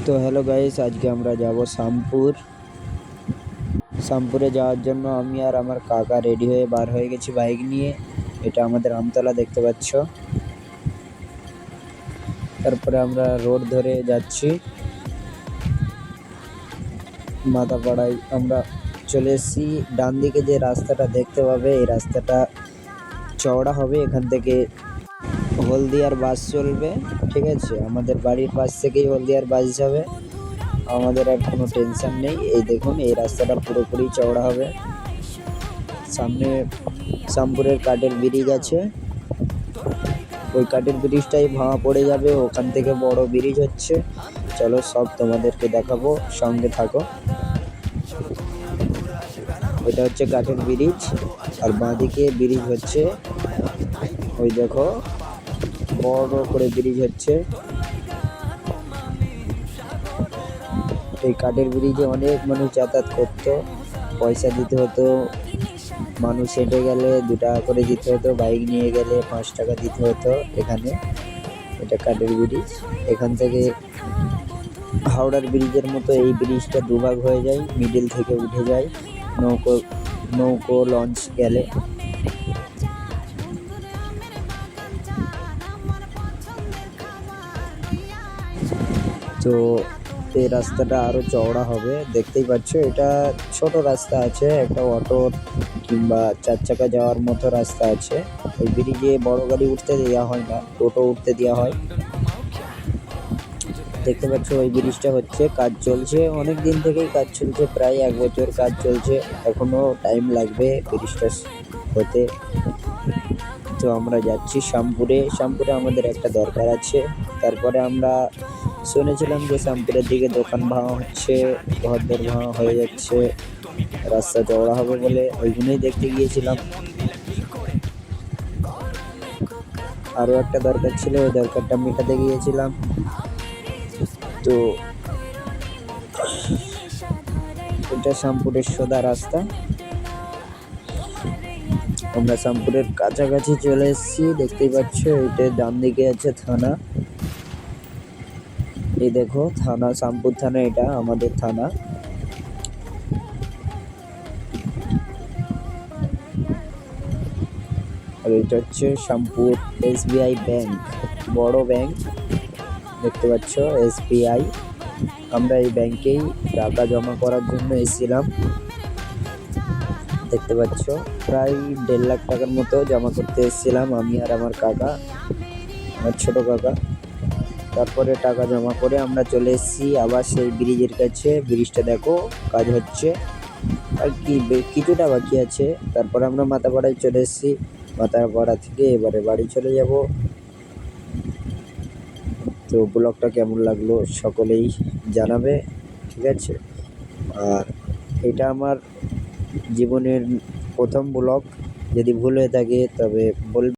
তো hello guys, আজকে আমরা যাব শ্যামপুরে যাওয়ার জন্য আমি আর আমার কাকা রেডি হয়ে বার হয়ে গেছি বাইক নিয়ে। এটা আমাদের আমতলা দেখতে পাচ্ছ। তারপরে আমরা রোড ধরে যাচ্ছি মাথাপাড়ায়। আমরা চলে এসেছি। ডান দিকে যে রাস্তাটা দেখতে পাবে, এই রাস্তাটা চওড়া হবে। এখান থেকে হলদিয়ার বাস চলবে, ঠিক আছে? আমাদের বাড়ির পাশ থেকেই হলদিয়ার বাস যাবে। আমাদের আর কোনো টেনশন নেই। এই দেখুন, এই রাস্তাটা পুরোপুরি চওড়া হবে। সামনে শ্যামপুরের কাঠের ব্রিজ আছে, ওই কাঠের ব্রিজটাই ভাঙা পড়ে যাবে। ওখান থেকে বড় ব্রিজ হচ্ছে। চলো সব তোমাদেরকে দেখাবো, সঙ্গে থাকো। ওইটা হচ্ছে কাঠের ব্রিজ, আর বাঁদিকে ব্রিজ হচ্ছে। ওই দেখো, বড় করে ব্রিজ হচ্ছে। এই কাঠের ব্রিজে অনেক মানুষ যাতায়াত করতো, পয়সা দিতে হতো। মানুষ হেঁটে গেলে 2 টাকা করে দিতে হতো, বাইক নিয়ে গেলে 5 টাকা দিতে হতো। এখানে এটা কাঠের ব্রিজ। এখান থেকে হাওড়ার ব্রিজের মতো এই ব্রিজটা দুভাগ হয়ে যায়, মিডিল থেকে উঠে যায় নৌকো লঞ্চ গেলে। তো এই রাস্তাটা আরো চওড়া হবে, দেখতেই পাচ্ছ। এটা ছোট রাস্তা আছে, একটা অটো কিংবা 4 চাকা যাওয়ার মতো রাস্তা আছে। ওই ব্রিজে বড় গাড়ি উঠতে দেওয়া হয় না, টোটো উঠতে দেওয়া হয়। দেখতে পাচ্ছ ওই ব্রিজটা হচ্ছে, কাজ চলছে, অনেক দিন থেকেই কাজ চলছে, প্রায় 1 বছর কাজ চলছে। এখনো টাইম লাগবে ব্রিজটা হতে। তো আমরা যাচ্ছি শ্যামপুরে আমাদের একটা দরকার আছে। তারপরে আমরা শুনেছিলাম যে শ্যামপুরের দিকে দোকান ভাঙা হচ্ছে, ঘরদোর ভাঙা হয়ে যাচ্ছে, রাস্তা চওড়া হবে বলে ওইগুলোই দেখতে গিয়েছিলাম। আরও একটা দরকার ছিল, ওই দরকারটা মেটাতে গিয়েছিলাম। তো এটা শ্যামপুরের সোজা রাস্তা। আমরা শ্যামপুরের কাছাকাছি চলে এসেছি, দেখতেই পাচ্ছ। এটা ডান দিকে আছে থানা। এই দেখো থানা, শ্যামপুর থানা, এটা আমাদের থানা। আর এটা হচ্ছে শ্যামপুর SBI ব্যাংক, বড় ব্যাংক দেখতে পাচ্ছ, SBI। আমরা এই ব্যাংকেই টাকা জমা করার জন্য এসেছিলাম। দেখতে পাচ্ছ প্রায় 1.5 লাখ টাকার মতো জমা করতে এসেছিলাম আমি আর আমার কাকা, আমার ছোট কাকা। তারপরে টাকা জমা করে আমরা চলে এসেছি আবার সেই ব্রিজের কাছে। ব্রিজটা দেখো, কাজ হচ্ছে, আর কি কিছুটা বাকি আছে। তারপরে আমরা মাথাপাড়ায় চলে এসেছি। মাথাপাড়া থেকে এবারে বাড়ি চলে যাব। তো ব্লগটা কেমন লাগলো সকলেই জানাবে, ঠিক আছে? আর এটা আমার জীবনের প্রথম ব্লগ, যদি ভুল হয়ে থাকে তবে বলবে।